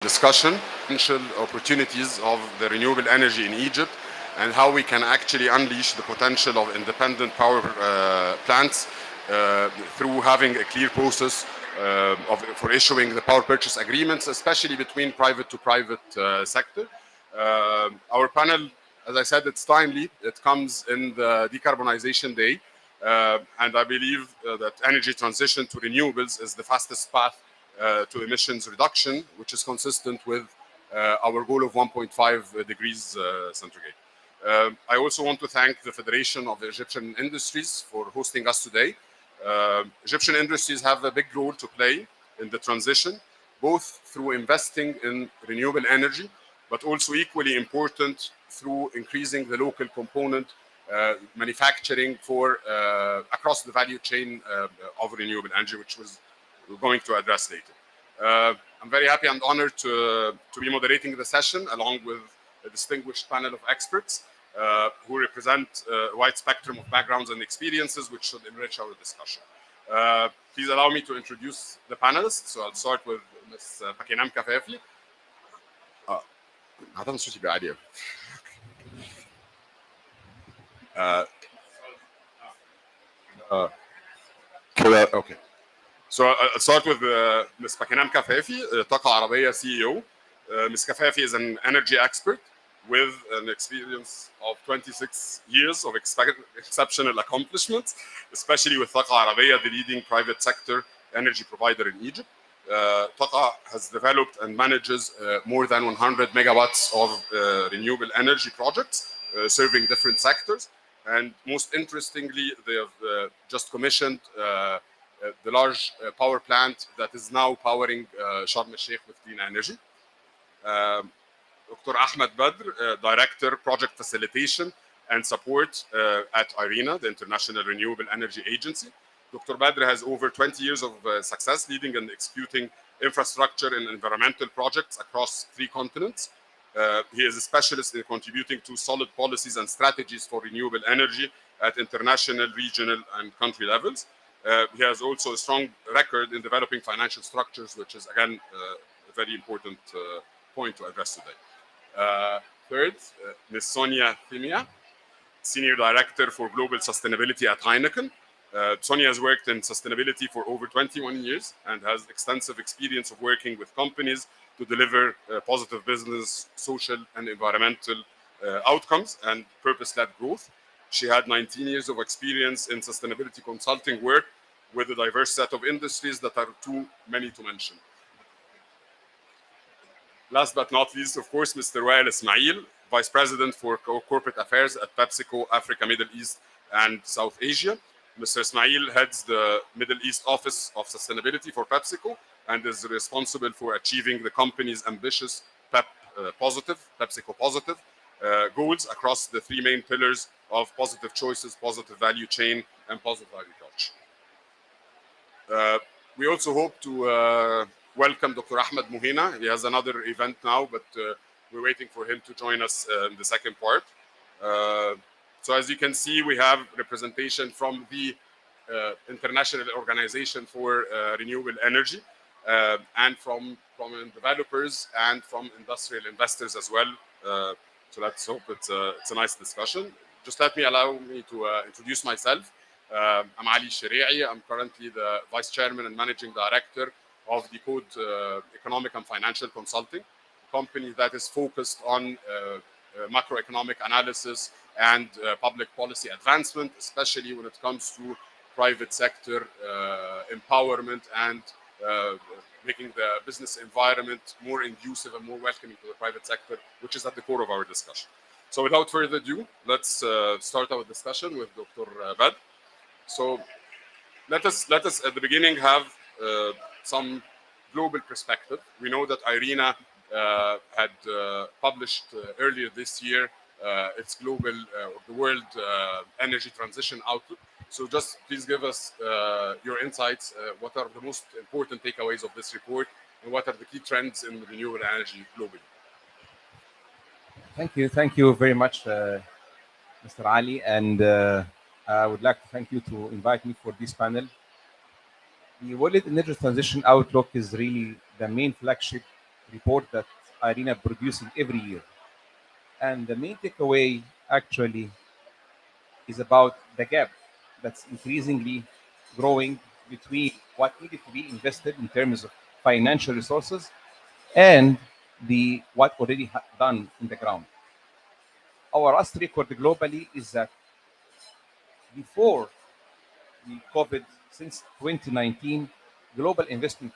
discussion, potential opportunities of the renewable energy in Egypt and how we can actually unleash the potential of independent power plants through having a clear process for issuing the power purchase agreements, especially between private to private sector. Our panel, as I said, it's timely. It comes in the Decarbonization Day. And I believe that energy transition to renewables is the fastest path to emissions reduction, which is consistent with our goal of 1.5 degrees centigrade. I also want to thank the Federation of Egyptian Industries for hosting us today. Egyptian industries have a big role to play in the transition, both through investing in renewable energy, but also equally important through increasing the local component manufacturing for across the value chain of renewable energy, which we're going to address later. I'm very happy and honored to be moderating the session along with a distinguished panel of experts who represent a wide spectrum of backgrounds and experiences, which should enrich our discussion. Please allow me to introduce the panelists. So I'll start with Ms. Pakinam Kafafi. Okay. So I'll start with Ms. Pakinam Kafafi, Taqa Arabiya CEO. Ms. Kafafi is an energy expert with an experience of 26 years of exceptional accomplishments, especially with Taqa Arabiya, the leading private sector energy provider in Egypt. Taqa has developed and manages more than 100 megawatts of renewable energy projects serving different sectors. And most interestingly, they have just commissioned the large power plant that is now powering Sharm el-Sheikh with clean energy. Dr. Ahmed Badr, Director, Project Facilitation and Support at IRENA, the International Renewable Energy Agency. Dr. Badr has over 20 years of success leading and executing infrastructure and environmental projects across 3 continents. He is a specialist in contributing to solid policies and strategies for renewable energy at international, regional, and country levels. He has also a strong record in developing financial structures, which is, again, a very important point to address today. Third, Ms. Sonia Thimia, Senior Director for Global Sustainability at Heineken. Sonia has worked in sustainability for over 21 years and has extensive experience of working with companies to deliver positive business, social, and environmental outcomes and purpose-led growth. She had 19 years of experience in sustainability consulting work with a diverse set of industries that are too many to mention. Last but not least, of course, Mr. Wael Ismail, Vice President for Corporate Affairs at PepsiCo Africa, Middle East, and South Asia. Mr. Ismail heads the Middle East Office of Sustainability for PepsiCo and is responsible for achieving the company's ambitious PepsiCo Positive goals across the 3 main pillars of positive choices, positive value chain, and positive agriculture. We also hope to welcome Dr. Ahmed Mohina. He has another event now, but we're waiting for him to join us in the second part. So as you can see, we have representation from the International Organization for Renewable Energy and from developers and from industrial investors as well. So let's hope it's a nice discussion. Just allow me to introduce myself. I'm Ali Shari'i. I'm currently the Vice Chairman and Managing Director of the Code Economic and Financial Consulting, a company that is focused on macroeconomic analysis and public policy advancement, especially when it comes to private sector empowerment and making the business environment more conducive and more welcoming to the private sector, which is at the core of our discussion. So without further ado, let's start our discussion with Dr. Badr. So let us at the beginning have some global perspective. We know that IRENA had published earlier this year its global, the world energy transition outlook. So just please give us your insights. What are the most important takeaways of this report, and what are the key trends in renewable energy globally? Thank you very much, Mr. Ali, and I would like to thank you to invite me for this panel. The World Energy Transition Outlook is really the main flagship report that IRENA producing every year. And the main takeaway actually is about the gap that's increasingly growing between what needed to be invested in terms of financial resources and the what already done in the ground. Our last record globally is that before the COVID, since 2019, global investment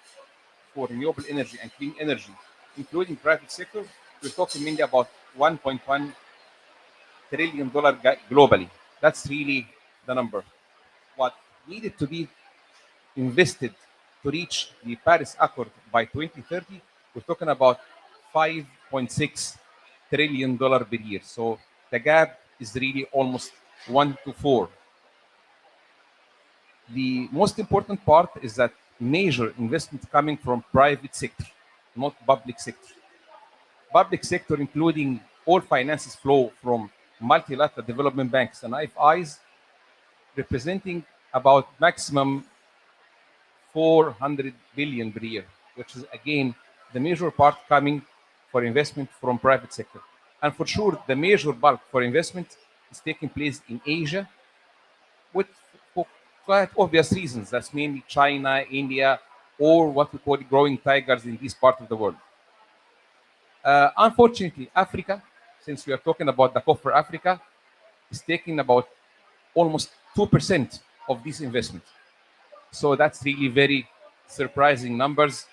for renewable energy and clean energy, including private sector, we're talking mainly about $1.1 trillion globally. That's really the number. What needed to be invested to reach the Paris Accord by 2030, we're talking about $5.6 trillion per year. So the gap is really almost 1 to 4. The most important part is that major investment coming from private sector, not public sector. Public sector, including all finances flow from multilateral development banks and IFIs, representing about maximum 400 billion per year, which is again the major part coming for investment from private sector. And for sure, the major bulk for investment is taking place in Asia, with for quite obvious reasons. That's mainly China, India, or what we call growing tigers in this part of the world. Unfortunately, Africa, since we are talking about the copper Africa, is taking about almost 2% of this investment. So that's really very surprising numbers.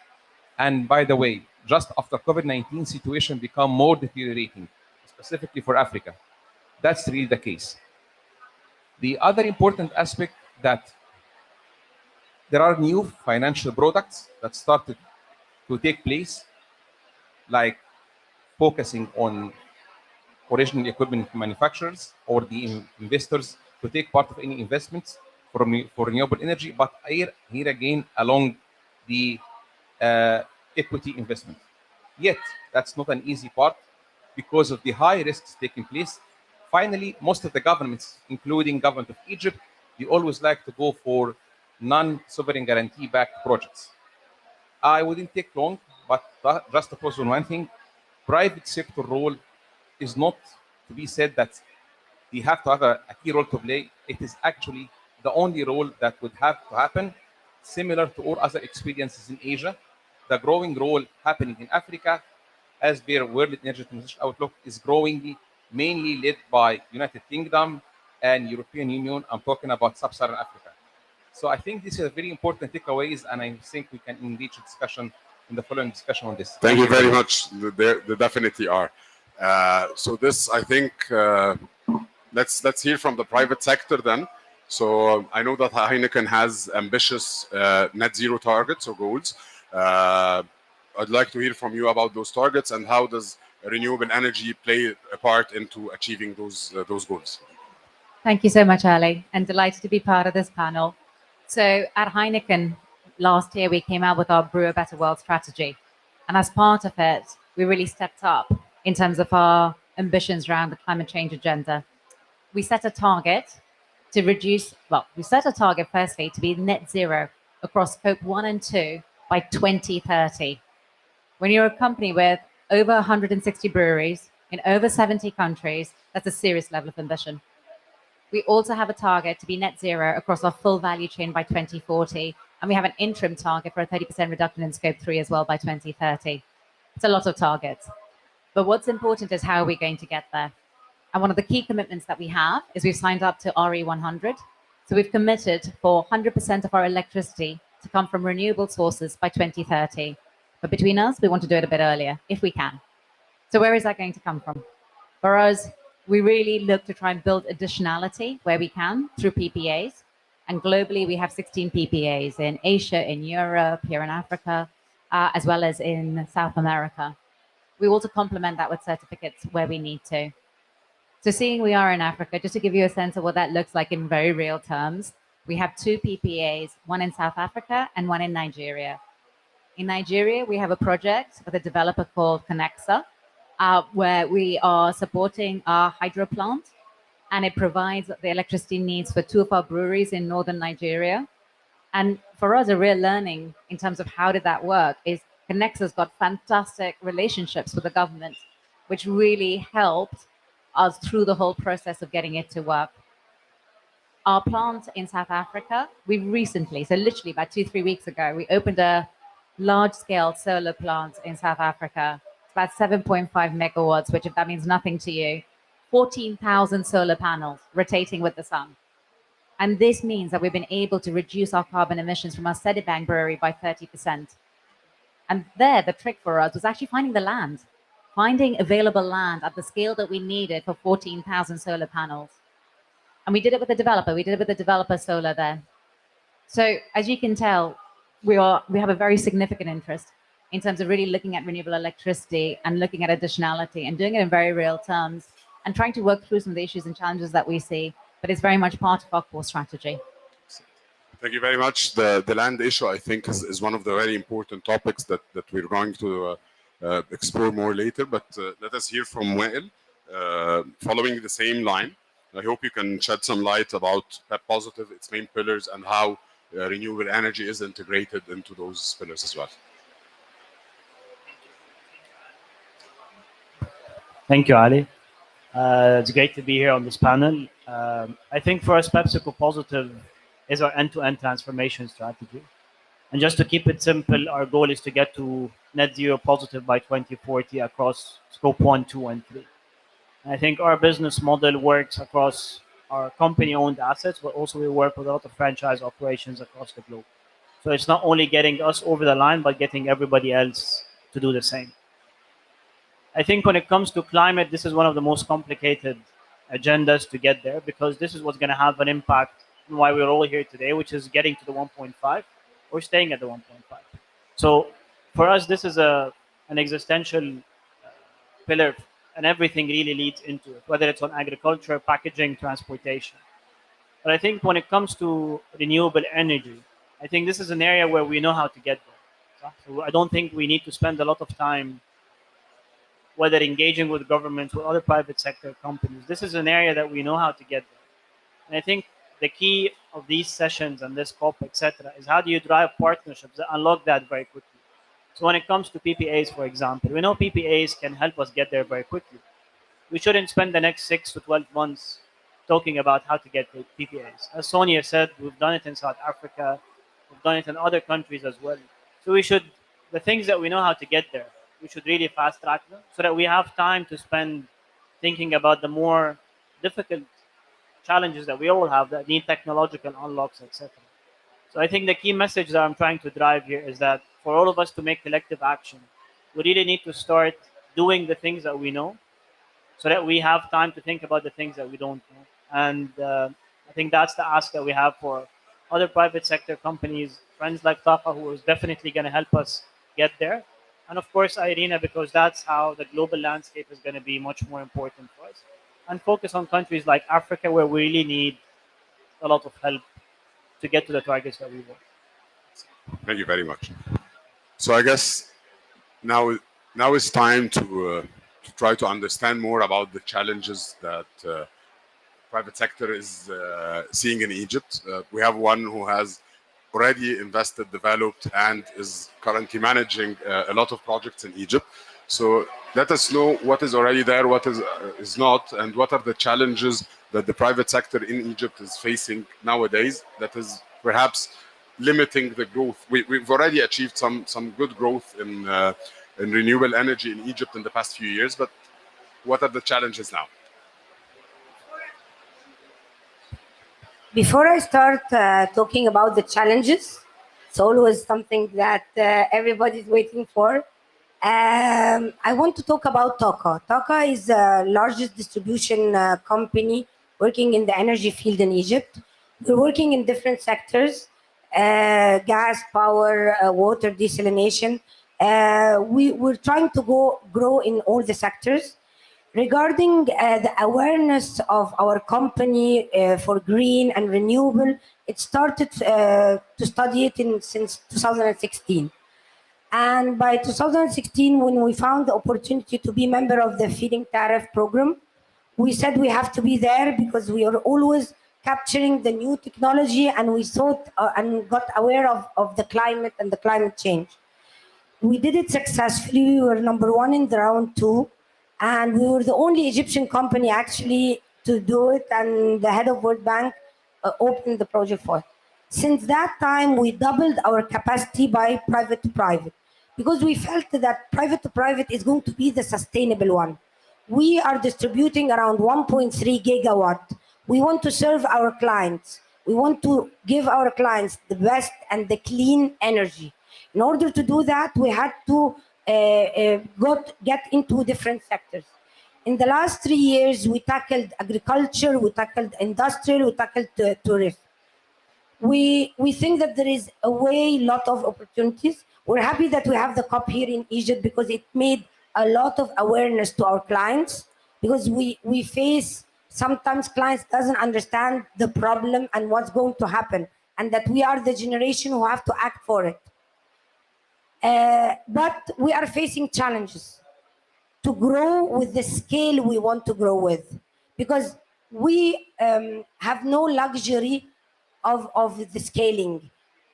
And by the way, just after COVID-19 situation become more deteriorating, specifically for Africa, that's really the case. The other important aspect that there are new financial products that started to take place, like focusing on original equipment manufacturers or the investors to take part of any investments for renewable energy, but here again along the equity investment. Yet that's not an easy part because of the high risks taking place. Finally, most of the governments, including government of Egypt, they always like to go for non-sovereign guarantee-backed projects. I wouldn't take long, but just to pause on one thing, private sector role is not to be said that they have to have a key role to play. It is actually the only role that would have to happen, similar to all other experiences in Asia. The growing role happening in Africa, as their World Energy Transition Outlook is growing, mainly led by United Kingdom and European Union. I'm talking about Sub-Saharan Africa. So I think these are very important takeaways, and I think we can engage a discussion in the following discussion on this. Thank you very much. They definitely are. So this, I think, let's hear from the private sector then. So I know that Heineken has ambitious net zero targets or goals. I'd like to hear from you about those targets and how does renewable energy play a part into achieving those goals. Thank you so much, Ali, and delighted to be part of this panel. So at Heineken, last year we came out with our Brew a Better World strategy. And as part of it, we really stepped up in terms of our ambitions around the climate change agenda. We set a target to reduce, we set a target firstly to be net zero across scope 1 and 2 by 2030. When you're a company with over 160 breweries in over 70 countries, that's a serious level of ambition. We also have a target to be net zero across our full value chain by 2040. And we have an interim target for a 30% reduction in scope 3 as well by 2030. It's a lot of targets. But what's important is how are we going to get there? And one of the key commitments that we have is we've signed up to RE100. So we've committed for 100% of our electricity to come from renewable sources by 2030. But between us, we want to do it a bit earlier, if we can. So where is that going to come from? For us, we really look to try and build additionality where we can through PPAs. And globally, we have 16 PPAs in Asia, in Europe, here in Africa, as well as in South America. We also complement that with certificates where we need to. So seeing we are in Africa, just to give you a sense of what that looks like in very real terms, we have 2 PPAs, one in South Africa and one in Nigeria. In Nigeria, we have a project with a developer called Conexa, where we are supporting our hydro plant, and it provides the electricity needs for 2 of our breweries in northern Nigeria. And for us, a real learning in terms of how did that work is Connexa's got fantastic relationships with the government, which really helped us through the whole process of getting it to work. Our plant in South Africa, we recently, so literally about 2-3 weeks ago, we opened a large-scale solar plant in South Africa. It's about 7.5 megawatts, which if that means nothing to you, 14,000 solar panels rotating with the sun. And this means that we've been able to reduce our carbon emissions from our Sedibang brewery by 30%. And there, the trick for us was actually finding the land, finding available land at the scale that we needed for 14,000 solar panels. And we did it with the developer. We did it with the developer solar there. So as you can tell, we have a very significant interest in terms of really looking at renewable electricity and looking at additionality and doing it in very real terms and trying to work through some of the issues and challenges that we see. But it's very much part of our core strategy. Thank you very much. The land issue, I think, is one of the very important topics that we're going to explore more later. But let us hear from Wael, following the same line. I hope you can shed some light about PEP Positive, its main pillars, and how renewable energy is integrated into those pillars as well. Thank you, Ali. It's great to be here on this panel. I think for us, PepsiCo Positive is our end-to-end transformation strategy. And just to keep it simple, our goal is to get to net zero positive by 2040 across scope 1, 2, and 3. I think our business model works across our company-owned assets, but also we work with a lot of franchise operations across the globe. So it's not only getting us over the line, but getting everybody else to do the same. I think when it comes to climate, this is one of the most complicated agendas to get there, because this is what's going to have an impact on why we're all here today, which is getting to the 1.5 or staying at the 1.5. So for us, this is an existential pillar, and everything really leads into it, whether it's on agriculture, packaging, transportation. But I think when it comes to renewable energy, I think this is an area where we know how to get there. So I don't think we need to spend a lot of time whether engaging with governments or other private sector companies. This is an area that we know how to get there. And I think the key of these sessions and this COP, etc., is how do you drive partnerships that unlock that very quickly. So when it comes to PPAs, for example, we know PPAs can help us get there very quickly. We shouldn't spend the next 6 to 12 months talking about how to get PPAs. As Sonia said, we've done it in South Africa, we've done it in other countries as well. So we should, the things that we know how to get there, we should really fast track them so that we have time to spend thinking about the more difficult challenges that we all have that need technological unlocks, etc. So I think the key message that I'm trying to drive here is that for all of us to make collective action, we really need to start doing the things that we know so that we have time to think about the things that we don't know. And I think that's the ask that we have for other private sector companies, friends like Taqa, who is definitely going to help us get there. And of course, IRENA, because that's how the global landscape is going to be much more important for us. And focus on countries like Africa, where we really need a lot of help to get to the targets that we want. Thank you very much. So I guess now is time to try to understand more about the challenges that private sector is seeing in Egypt. We have one who has already invested, developed, and is currently managing a lot of projects in Egypt. So let us know what is already there, what is not, and what are the challenges that the private sector in Egypt is facing nowadays that is perhaps limiting the growth. We've already achieved some good growth in renewable energy in Egypt in the past few years, but what are the challenges now? Before I start talking about the challenges, it's always something that everybody's waiting for. I want to talk about Taqa. Taqa is the largest distribution company working in the energy field in Egypt. We're working in different sectors, gas, power, water, desalination. We're trying to grow in all the sectors. Regarding the awareness of our company for green and renewable, it started to study it since 2016. And by 2016, when we found the opportunity to be member of the feed-in tariff program, we said we have to be there because we are always capturing the new technology, and we thought and got aware of the climate and the climate change. We did it successfully. We were number one in the round two, and we were the only Egyptian company actually to do it, and the head of World Bank opened the project for it. Since that time, we doubled our capacity by private to private, because we felt that private to private is going to be the sustainable one. We are distributing around 1.3 gigawatt. We want to serve our clients. We want to give our clients the best and the clean energy. In order to do that, we had to get into different sectors. In the last 3 years, we tackled agriculture, we tackled industrial, we tackled tourism. We think that there is a lot of opportunities. We're happy that we have the COP here in Egypt, because it made a lot of awareness to our clients, because we face sometimes clients doesn't understand the problem and what's going to happen, and that we are the generation who have to act for it. But we are facing challenges to grow with the scale we want to grow with, because we have no luxury of the scaling.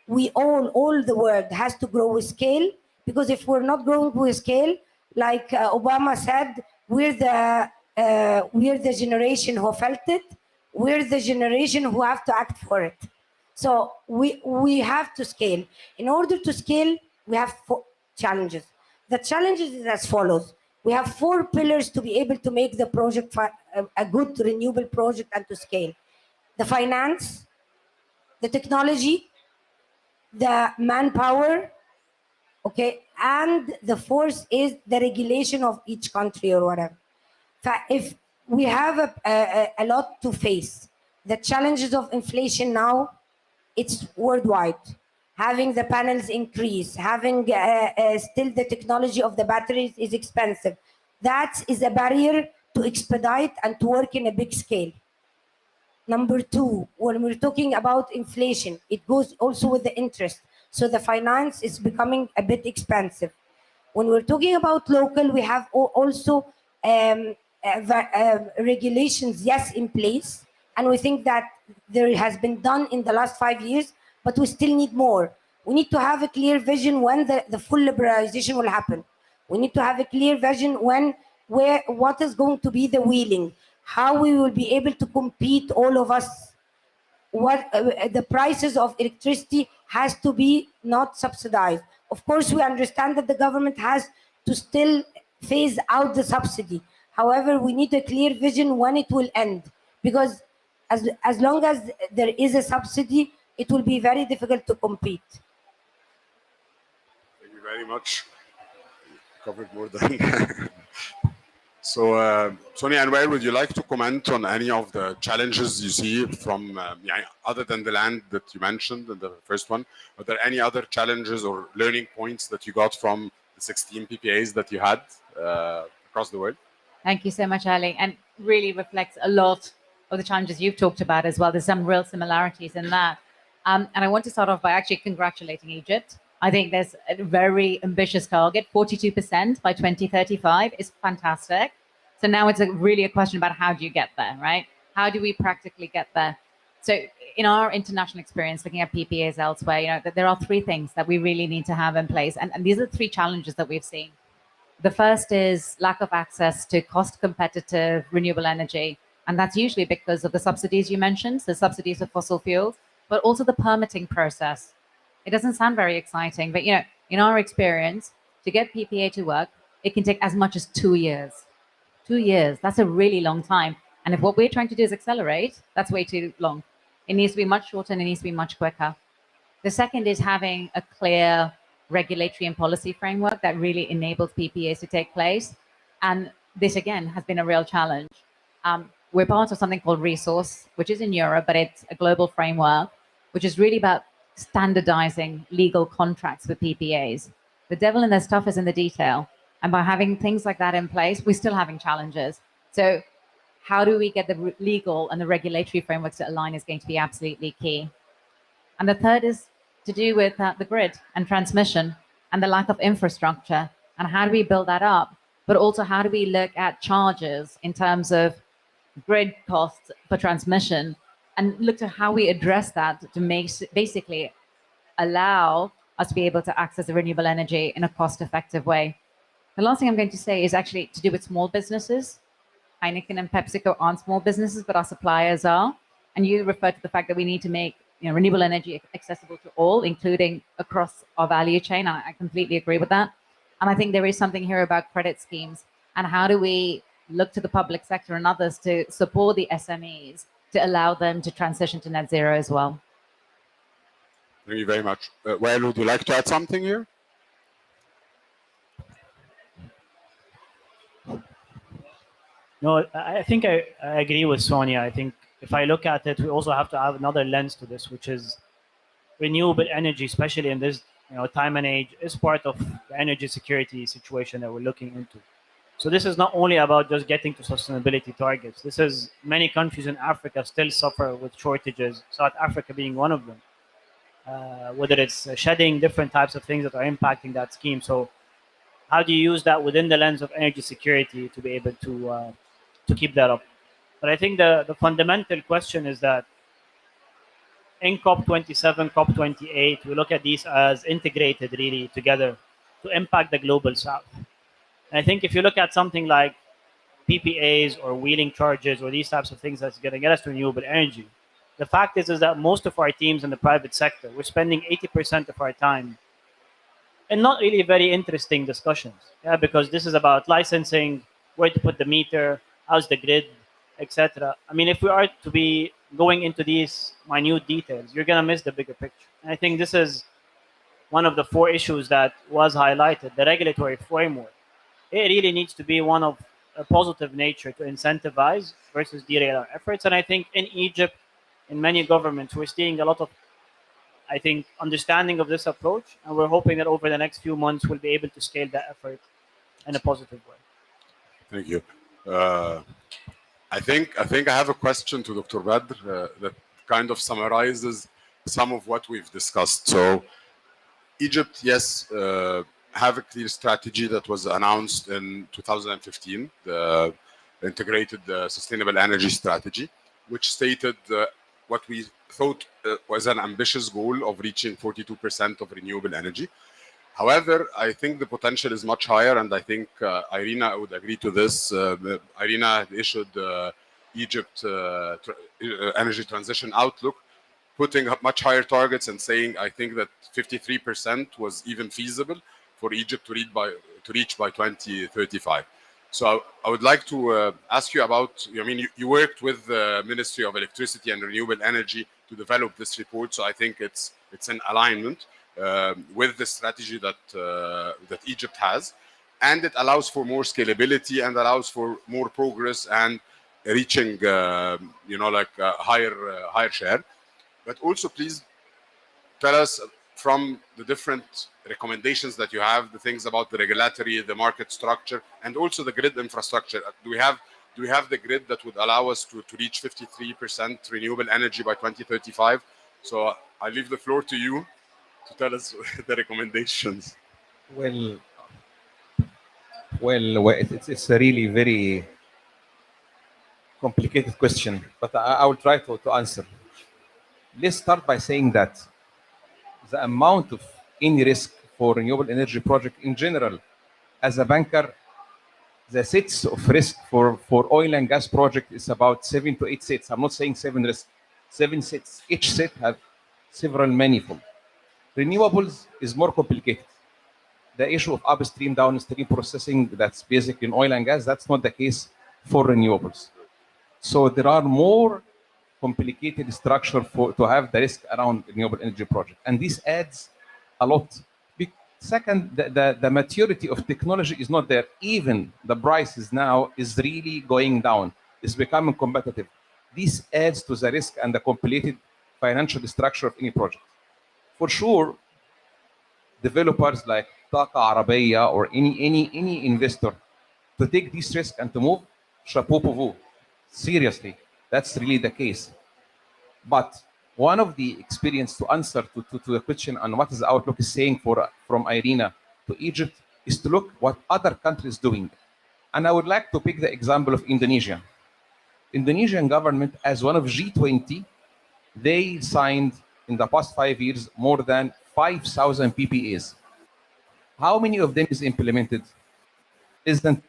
We all the world has to grow with scale, because if we're not growing with scale, like Obama said, we're the generation who felt it. We're the generation who have to act for it. So we have to scale. In order to scale, we have 4 challenges. The challenges is as follows. We have 4 pillars to be able to make the project a good renewable project and to scale. The finance, the technology, the manpower, okay, and the fourth is the regulation of each country or whatever. If we have a lot to face, the challenges of inflation now, it's worldwide. Having the panels increase, having still the technology of the batteries is expensive. That is a barrier to expedite and to work in a big scale. Number 2, when we're talking about inflation, it goes also with the interest. So the finance is becoming a bit expensive. When we're talking about local, we have also regulations, yes, in place. And we think that there has been done in the last 5 years, but we still need more. We need to have a clear vision when the full liberalization will happen. We need to have a clear vision what is going to be the wheeling, how we will be able to compete, all of us. What the prices of electricity has to be not subsidized. Of course, we understand that the government has to still phase out the subsidy. However, we need a clear vision when it will end, because as long as there is a subsidy, it will be very difficult to compete. Thank you very much. You covered more than. So, Sonia and Anwar, would you like to comment on any of the challenges you see from, other than the land that you mentioned in the first one? Are there any other challenges or learning points that you got from the 16 PPAs that you had across the world? Thank you so much, Ali, and really reflects a lot of the challenges you've talked about as well. There's some real similarities in that. And I want to start off by actually congratulating Egypt. I think there's a very ambitious target. 42% by 2035 is fantastic. So now it's really a question about how do you get there, right? How do we practically get there? So in our international experience, looking at PPAs elsewhere, there are 3 things that we really need to have in place. And these are 3 challenges that we've seen. The first is lack of access to cost competitive renewable energy. And that's usually because of the subsidies you mentioned, the subsidies of fossil fuels, but also the permitting process. It doesn't sound very exciting, but in our experience, to get PPA to work, it can take as much as 2 years. 2 years, that's a really long time. And if what we're trying to do is accelerate, that's way too long. It needs to be much shorter and it needs to be much quicker. The second is having a clear regulatory and policy framework that really enables PPAs to take place. And this, again, has been a real challenge. We're part of something called Resource, which is in Europe, but it's a global framework, which is really about standardizing legal contracts with PPAs. The devil in their stuff is in the detail. And by having things like that in place, we're still having challenges. So how do we get the legal and the regulatory frameworks to align is going to be absolutely key. And the third is to do with the grid and transmission and the lack of infrastructure. And how do we build that up? But also, how do we look at charges in terms of grid costs for transmission and look to how we address that to basically allow us to be able to access the renewable energy in a cost-effective way. The last thing I'm going to say is actually to do with small businesses. Heineken and PepsiCo aren't small businesses, but our suppliers are. And you refer to the fact that we need to make renewable energy accessible to all, including across our value chain. I completely agree with that. And I think there is something here about credit schemes and how do we look to the public sector and others to support the SMEs to allow them to transition to net zero as well. Thank you very much. Wael, would you like to add something here? No, I think I agree with Sonia. I think if I look at it, we also have to have another lens to this, which is renewable energy, especially in this time and age, is part of the energy security situation that we're looking into. So this is not only about just getting to sustainability targets. This is many countries in Africa still suffer with shortages, South Africa being one of them. Whether it's shedding different types of things that are impacting that scheme. So how do you use that within the lens of energy security to be able to keep that up? But I think the fundamental question is that in COP27, COP28, we look at these as integrated really together to impact the global south. And I think if you look at something like PPAs or wheeling charges or these types of things that's going to get us to renewable energy, the fact is that most of our teams in the private sector, we're spending 80% of our time in not really very interesting discussions. Yeah, because this is about licensing, where to put the meter, how's the grid, etc. I mean, if we are to be going into these minute details, you're going to miss the bigger picture. And I think this is one of the 4 issues that was highlighted, the regulatory framework. It really needs to be one of a positive nature to incentivize versus derail our efforts. And I think in Egypt, in many governments, we're seeing a lot of, I think, understanding of this approach. And we're hoping that over the next few months, we'll be able to scale that effort in a positive way. Thank you. I think I have a question to Dr. Badr that kind of summarizes some of what we've discussed. So Egypt, yes, have a clear strategy that was announced in 2015, the integrated sustainable energy strategy, which stated what we thought was an ambitious goal of reaching 42% of renewable energy. However, I think the potential is much higher, and I think Irina would agree to this. Irina issued Egypt Energy Transition Outlook, putting up much higher targets and saying, I think that 53% was even feasible for Egypt to reach by 2035. So I would like to ask you about, I mean, you worked with the Ministry of Electricity and Renewable Energy to develop this report. So I think it's in alignment with the strategy that Egypt has. And it allows for more scalability and allows for more progress and reaching, like a higher share. But also, please tell us from the different recommendations that you have, the things about the regulatory, the market structure, and also the grid infrastructure. Do we have the grid that would allow us to reach 53% renewable energy by 2035? So I leave the floor to you to tell us the recommendations. Well, it's a really very complicated question, but I will try to answer. Let's start by saying that the amount of any risk for renewable energy project in general, as a banker, the sets of risk for oil and gas project is about 7 to 8 sets. I'm not saying 7 risks, 7 sets. Each set has several manifold. Renewables is more complicated. The issue of upstream, downstream processing, that's basic in oil and gas, that's not the case for renewables. So there are more complicated structure to have the risk around renewable energy project. And this adds a lot. Second, the maturity of technology is not there. Even the prices now is really going down. It's becoming competitive. This adds to the risk and the complicated financial structure of any project. For sure, developers like Taqa Arabiya or any investor to take this risk and to move, chapeau pour vous. Seriously, that's really the case. But one of the experience to answer to the question on what is the outlook is saying from Irina to Egypt is to look what other countries doing. And I would like to pick the example of Indonesia. Indonesian government, as one of G20, they signed in the past 5 years more than 5,000 PPAs. How many of them is implemented? Isn't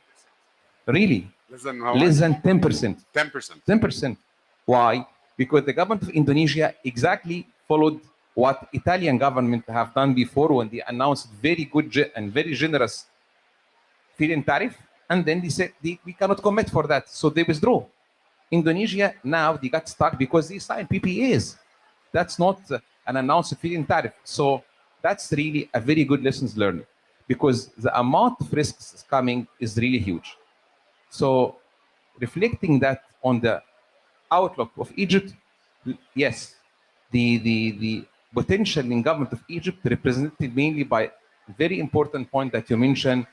really Less than how less much? than 10%. 10%. 10%. Why? Because the government of Indonesia exactly followed what Italian government have done before when they announced very good and very generous feed-in tariff, and then they said we cannot commit for that, so they withdraw. Indonesia now they got stuck because they signed PPAs. That's not an announced feed-in tariff. So that's really a very good lessons learned, because the amount of risks coming is really huge. So reflecting that on the outlook of Egypt, yes, the potential in government of Egypt represented mainly by very important point that you mentioned.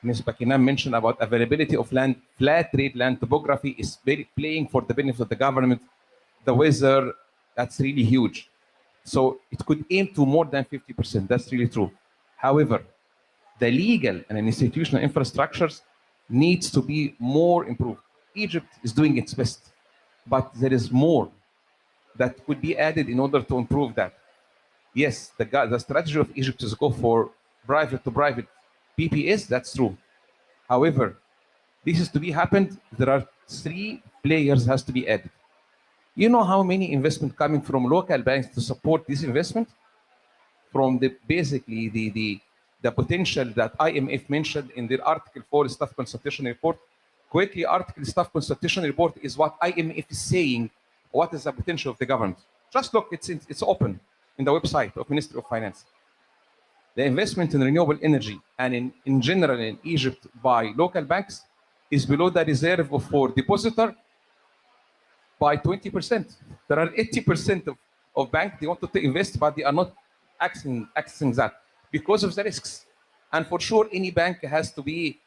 Ms. Bakinam mentioned about availability of land, flat rate land topography is very playing for the benefit of the government. The weather, that's really huge. So it could aim to more than 50%. That's really true. However, the legal and institutional infrastructures needs to be more improved. Egypt is doing its best, but there is more that could be added in order to improve that. Yes, the strategy of Egypt is go for private to private PPAs, that's true. However, this is to be happened, there are 3 players has to be added. You know how many investment coming from local banks to support this investment? From the basically the potential that IMF mentioned in their Article 4 staff consultation report. Quickly, Article staff consultation report is what IMF is saying, what is the potential of the government. Just look, it's open in the website of Ministry of Finance. The investment in renewable energy and in general in Egypt by local banks is below the reserve for depositor by 20%. There are 80% of banks they want to invest, but they are not accessing that because of the risks. And for sure, any bank has to be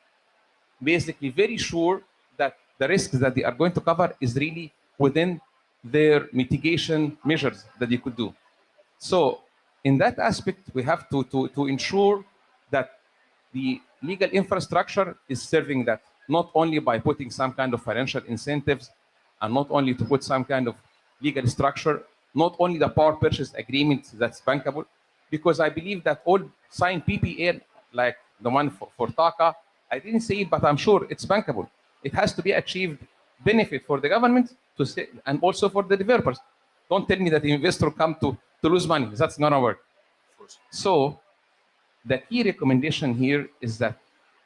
basically very sure that the risks that they are going to cover is really within their mitigation measures that they could do. So in that aspect, we have to ensure that the legal infrastructure is serving that, not only by putting some kind of financial incentives, and not only to put some kind of legal structure, not only the power purchase agreement that's bankable, because I believe that all signed PPA, like the one for TACA, I didn't say it, but I'm sure it's bankable. It has to be achieved benefit for the government to say, and also for the developers. Don't tell me that the investor come to lose money. That's not gonna work. So the key recommendation here is that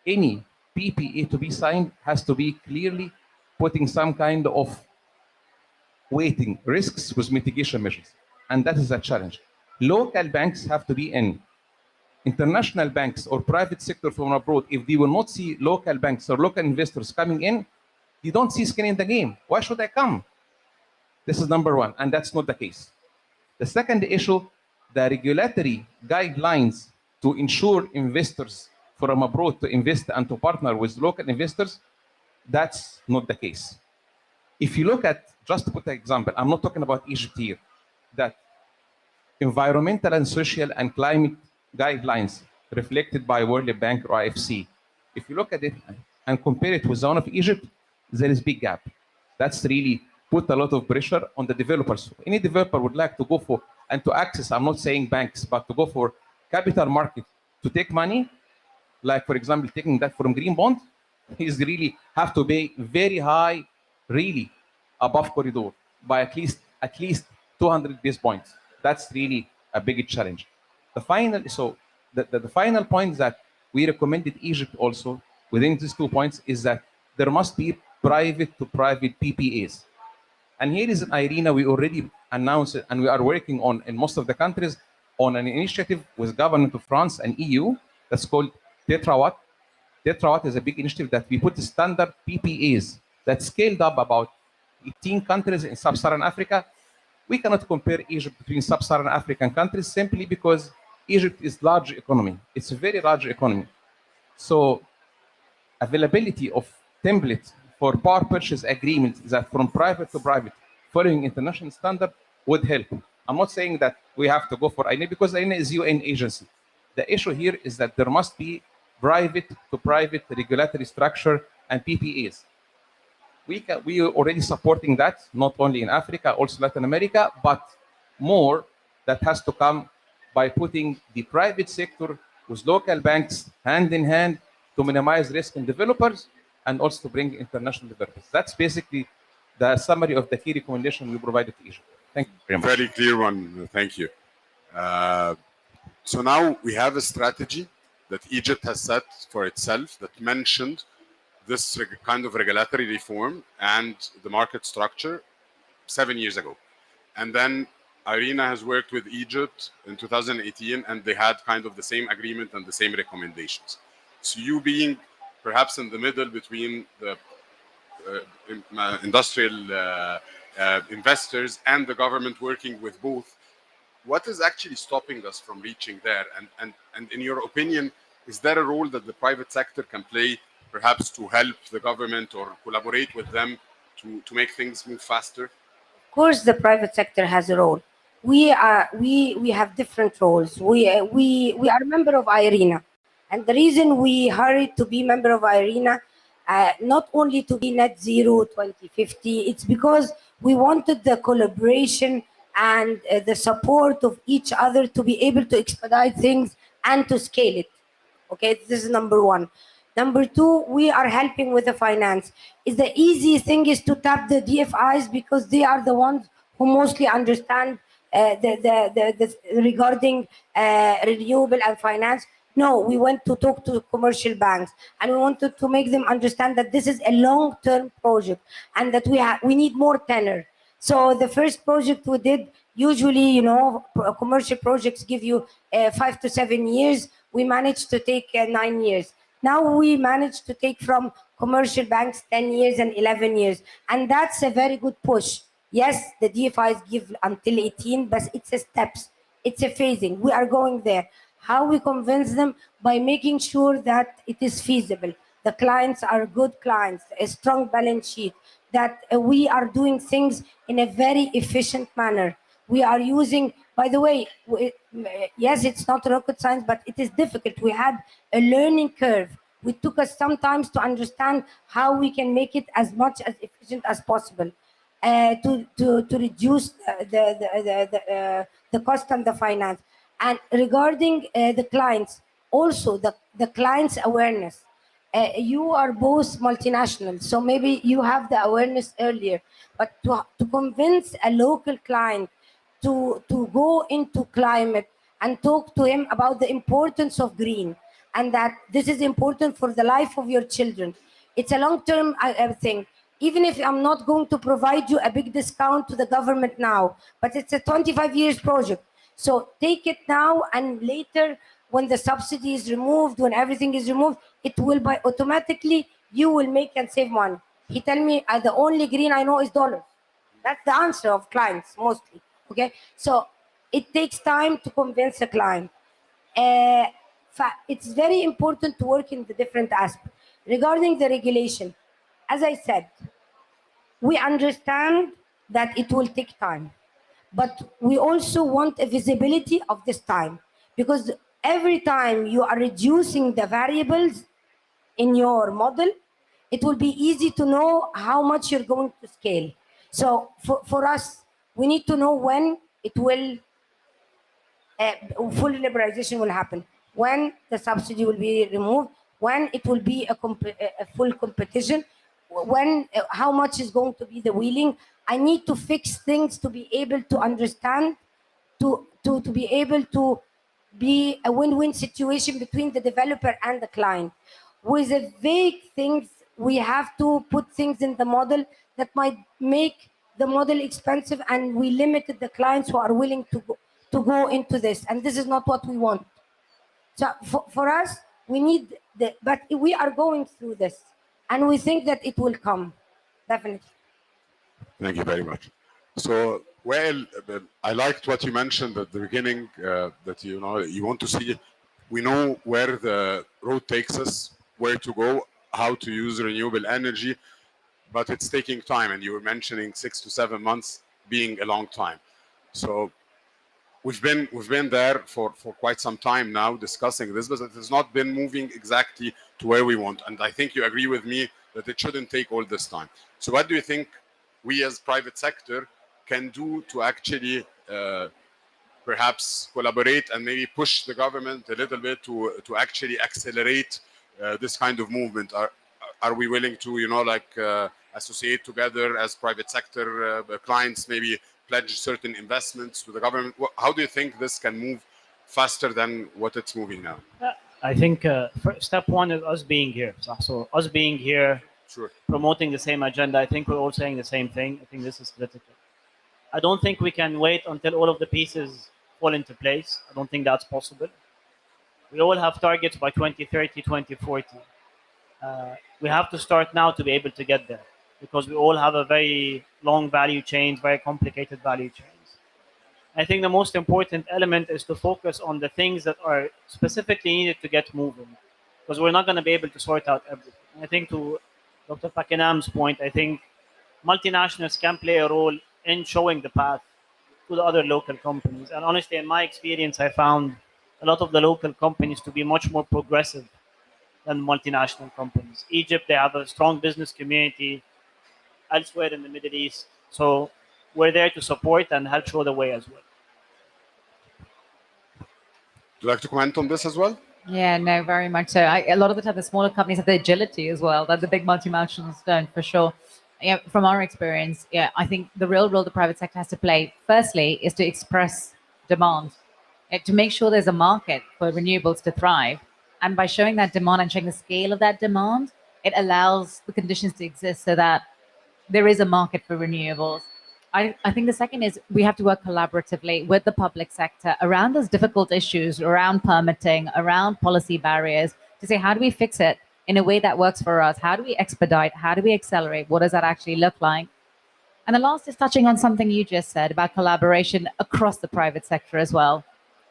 any PPA to be signed has to be clearly putting some kind of weighting risks with mitigation measures. And that is a challenge. Local banks have to be in. International banks or private sector from abroad, if they will not see local banks or local investors coming in, they don't see skin in the game. Why should I come? This is number one, and that's not the case. The second issue, the regulatory guidelines to ensure investors from abroad to invest and to partner with local investors, that's not the case. If you look at, just to put an example, I'm not talking about Egypt here, that environmental and social and climate guidelines reflected by World Bank or IFC, if you look at it and compare it with the one of Egypt, there is big gap. That's really put a lot of pressure on the developers. Any developer would like to go for and to access, I'm not saying banks, but to go for capital market to take money, like for example, taking that from green bond, he's really have to pay very high, really above corridor by at least 200 basis points. That's really a big challenge. The final point that we recommended Egypt also within these 2 points is that there must be private to private PPAs. And here is an arena we already announced it, and we are working on in most of the countries on an initiative with government of France and EU that's called Tetrawatt. Tetrawatt is a big initiative that we put standard PPAs that scaled up about 18 countries in sub-Saharan Africa. We cannot compare Egypt between sub-Saharan African countries simply because Egypt is large economy. It's a very large economy. So availability of templates for power purchase agreements that from private to private following international standard would help. I'm not saying that we have to go for INA because INA is UN agency. The issue here is that there must be private to private regulatory structure and PPAs. We are already supporting that, not only in Africa, also Latin America, but more that has to come by putting the private sector with local banks hand in hand to minimize risk in developers and also to bring international developers. That's basically the summary of the key recommendation we provided to Egypt. Thank you very much. Very clear one. Thank you. So now we have a strategy that Egypt has set for itself that mentioned this kind of regulatory reform and the market structure 7 years ago. And then IRENA has worked with Egypt in 2018, and they had kind of the same agreement and the same recommendations. So you being perhaps in the middle between the industrial investors and the government working with both, what is actually stopping us from reaching there? And in your opinion, is there a role that the private sector can play, perhaps to help the government or collaborate with them to make things move faster? Of course, the private sector has a role. We have different roles. We are a member of IRENA, and the reason we hurried to be member of IRENA, not only to be net zero 2050, it's because we wanted the collaboration and the support of each other to be able to expedite things and to scale it. Okay, this is number one. Number two, we are helping with the finance. Is the easy thing is to tap the DFIs because they are the ones who mostly understand the regarding renewable and finance. No, we went to talk to commercial banks, and we wanted to make them understand that this is a long-term project and that we need more tenor. So the first project we did, usually, commercial projects give you 5 to 7 years. We managed to take 9 years. Now we managed to take from commercial banks 10 years and 11 years. And that's a very good push. Yes, the DFIs give until 18, but it's a steps. It's a phasing. We are going there. How we convince them? By making sure that it is feasible. The clients are good clients, a strong balance sheet, that we are doing things in a very efficient manner. We are using, by the way, yes, it's not rocket science, but it is difficult. We had a learning curve. It took us some time to understand how we can make it as much as efficient as possible, to reduce the cost and the finance. And regarding the clients, also the clients' awareness. You are both multinational, so maybe you have the awareness earlier, but to convince a local client to go into climate and talk to him about the importance of green and that this is important for the life of your children. It's a long-term thing. Even if I'm not going to provide you a big discount to the government now, but it's a 25 years project. So take it now, and later when the subsidy is removed, when everything is removed, it will by automatically, you will make and save money. He tell me the only green I know is dollars. That's the answer of clients mostly. Okay, so it takes time to convince a client. It's very important to work in the different aspects. Regarding the regulation, as I said, we understand that it will take time, but we also want a visibility of this time, because every time you are reducing the variables in your model, it will be easy to know how much you're going to scale. So for us, we need to know when it will, full liberalization will happen, when the subsidy will be removed, when it will be a full competition, when how much is going to be the wheeling. I need to fix things to be able to understand, to be able to be a win-win situation between the developer and the client. With the vague things, we have to put things in the model that might make the model expensive, and we limited the clients who are willing to go into this, and this is not what we want. So for us, we need but we are going through this, and we think that it will come, definitely. Thank you very much. So, well, I liked what you mentioned at the beginning, that you want to see, we know where the road takes us, where to go, how to use renewable energy, but it's taking time, and you were mentioning 6 to 7 months being a long time. So we've been there for quite some time now discussing this, but it has not been moving exactly to where we want. And I think you agree with me that it shouldn't take all this time. So what do you think we as private sector can do to actually perhaps collaborate and maybe push the government a little bit to actually accelerate this kind of movement? Are we willing to, you know, like associate together as private sector clients, maybe pledge certain investments to the government? How do you think this can move faster than what it's moving now? I think step one is us being here. So us being here, Sure. promoting the same agenda. I think we're all saying the same thing. I think this is critical. I don't think we can wait until all of the pieces fall into place. I don't think that's possible. We all have targets by 2030, 2040. We have to start now to be able to get there, because we all have a very long value chains, very complicated value chains. I think the most important element is to focus on the things that are specifically needed to get moving, because we're not going to be able to sort out everything. I think to Dr. Pakinam's point, I think multinationals can play a role in showing the path to the other local companies. And honestly, in my experience, I found a lot of the local companies to be much more progressive than multinational companies. Egypt, they have a strong business community. Elsewhere in the Middle East. So we're there to support and help show the way as well. Would you like to comment on this as well? Yeah, no, very much so. A lot of the time, the smaller companies have the agility as well that the big multinationals don't, for sure. Yeah, from our experience, yeah, I think the real role the private sector has to play, firstly, is to express demand, to make sure there's a market for renewables to thrive. And by showing that demand and showing the scale of that demand, it allows the conditions to exist so that there is a market for renewables. I think the second is we have to work collaboratively with the public sector around those difficult issues, around permitting, around policy barriers, to say, how do we fix it in a way that works for us? How do we expedite? How do we accelerate? What does that actually look like? And the last is touching on something you just said about collaboration across the private sector as well.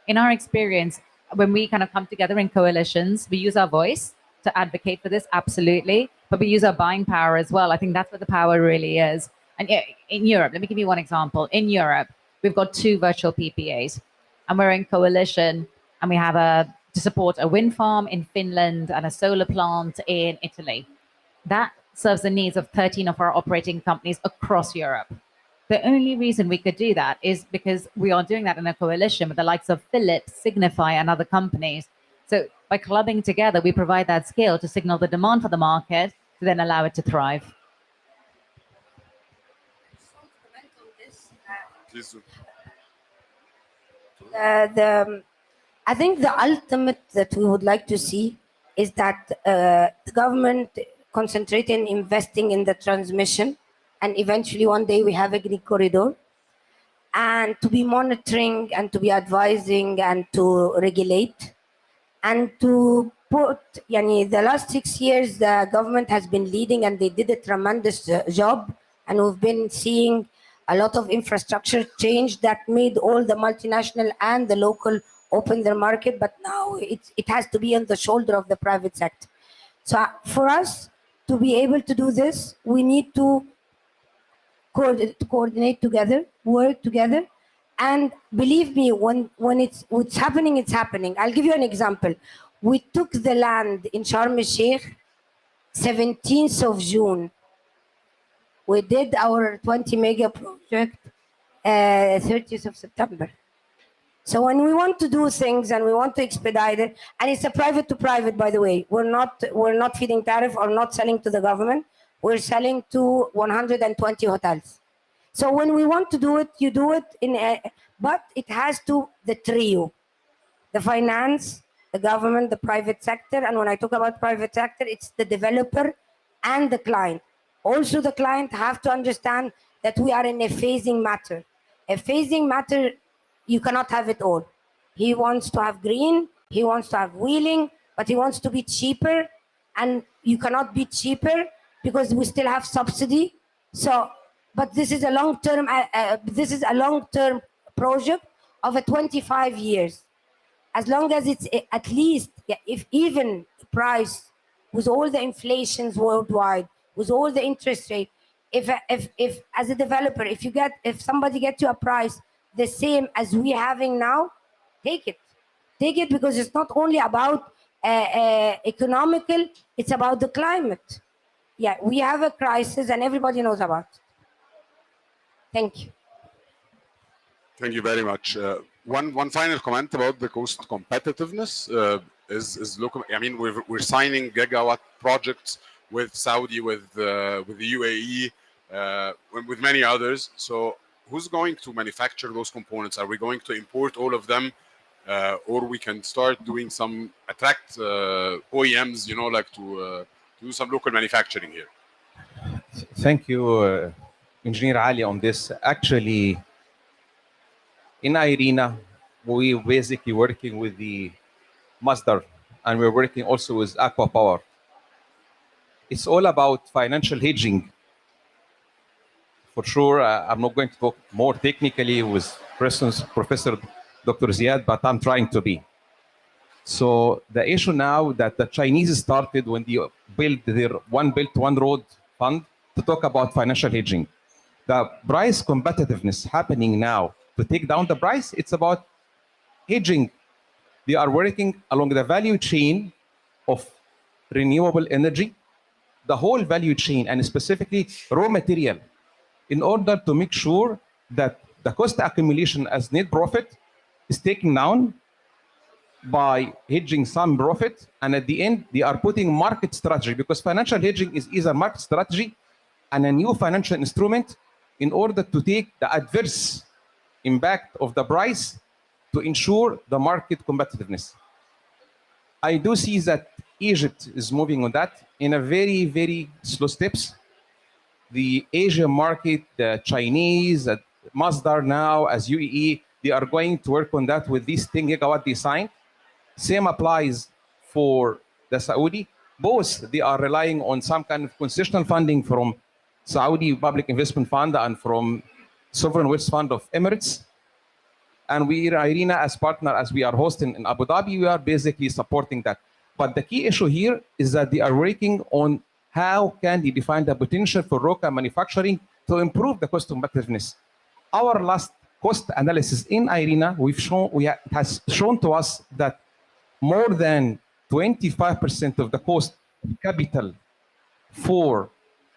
In our experience, when we kind of come together in coalitions, we use our voice to advocate for this, absolutely, but we use our buying power as well. I think that's what the power really is. And in Europe, let me give you one example. In Europe, we've got 2 virtual PPAs, and we're in coalition, and we have to support a wind farm in Finland and a solar plant in Italy. That serves the needs of 13 of our operating companies across Europe. The only reason we could do that is because we are doing that in a coalition with the likes of Philips, Signify, and other companies. So by clubbing together, we provide that scale to signal the demand for the market to then allow it to thrive. Please do. I think the ultimate that we would like to see is that the government concentrate in investing in the transmission, and eventually one day we have a Greek corridor, and to be monitoring and to be advising and to regulate and to put, the last 6 years the government has been leading and they did a tremendous job, and we've been seeing a lot of infrastructure change that made all the multinational and the local open their market, but now it has to be on the shoulder of the private sector. So for us to be able to do this, we need to coordinate together, work together, and believe me, when it's happening, it's happening. I'll give you an example. We took the land in Sharm el-Sheikh 17th of June. We did our 20 mega project 30th of September. So when we want to do things and we want to expedite it, and it's a private to private, by the way, we're not feeding tariff or not selling to the government. We're selling to 120 hotels. So when we want to do it, you do it but it has to, the trio, the finance, the government, the private sector. And when I talk about private sector, it's the developer and the client. Also, the client have to understand that we are in a phasing matter. A phasing matter, you cannot have it all. He wants to have green, he wants to have wheeling, but he wants to be cheaper, and you cannot be cheaper because we still have subsidy. So, but this is a long-term. This is a long-term project of a 25 years. As long as it's at least, if even price with all the inflations worldwide, with all the interest rate, if as a developer, if somebody gets you a price the same as we having now, take it, because it's not only about economical, it's about the climate. Yeah, we have a crisis and everybody knows about it. Thank you. Thank you very much. One final comment about the cost competitiveness is local. I mean, we're signing gigawatt projects with Saudi, with the UAE, with many others. So who's going to manufacture those components? Are we going to import all of them, or we can start doing some OEMs, you know, like to do some local manufacturing here? Thank you, Engineer Ali, on this. Actually, in IRENA, we're basically working with the Masdar, and we're working also with Aqua Power. It's all about financial hedging. For sure, I'm not going to talk more technically with Professor Dr. Ziad, but I'm trying to be. So the issue now that the Chinese started when they built their One Belt, One Road fund to talk about financial hedging. The price competitiveness happening now to take down the price, it's about hedging. They are working along the value chain of renewable energy, the whole value chain, and specifically raw material, in order to make sure that the cost accumulation as net profit is taken down by hedging some profit, and at the end they are putting market strategy, because financial hedging is either market strategy and a new financial instrument in order to take the adverse impact of the price to ensure the market competitiveness. I do see that Egypt is moving on that in a very, very slow steps. The Asian market, the Chinese, Masdar now as UAE, they are going to work on that with these 10 gigawatt they signed. Same applies for the Saudi. Both, they are relying on some kind of concessional funding from Saudi Public Investment Fund and from Sovereign Wealth Fund of Emirates. And we, IRENA, as partner, as we are hosting in Abu Dhabi, we are basically supporting that. But the key issue here is that they are working on how can they define the potential for local manufacturing to improve the cost competitiveness. Our last cost analysis in IRENA, it has shown to us that more than 25% of the cost of capital for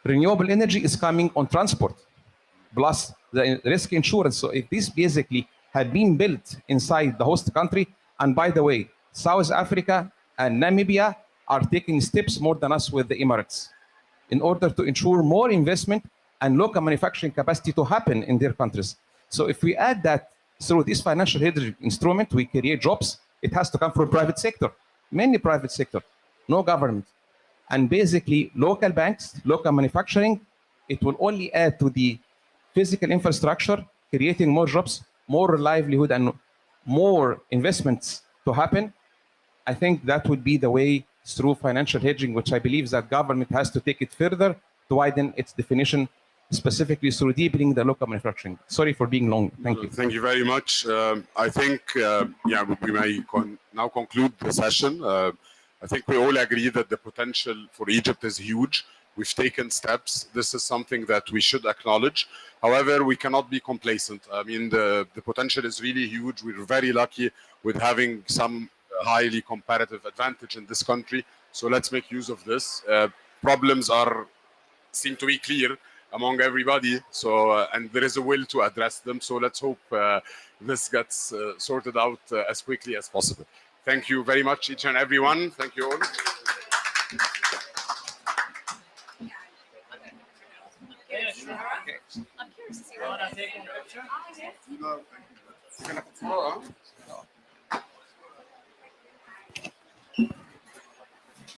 renewable energy is coming on transport, plus the risk insurance. So if this basically had been built inside the host country, and by the way, South Africa and Namibia are taking steps more than us with the Emirates in order to ensure more investment and local manufacturing capacity to happen in their countries. So if we add that through this financial hedging instrument, we create jobs. It has to come from private sector, mainly private sector, no government. And basically local banks, local manufacturing, it will only add to the physical infrastructure, creating more jobs, more livelihood, and more investments to happen. I think that would be the way through financial hedging, which I believe that government has to take it further to widen its definition, specifically through deepening the local manufacturing. Sorry for being long. Thank you. Thank you very much. I think, we may now conclude the session. I think we all agree that the potential for Egypt is huge. We've taken steps. This is something that we should acknowledge. However, we cannot be complacent. I mean, the potential is really huge. We're very lucky with having some highly competitive advantage in this country. So let's make use of this. Problems seem to be clear among everybody. So, and there is a will to address them. So let's hope this gets sorted out as quickly as possible. Thank you very much, each and everyone. Thank you all.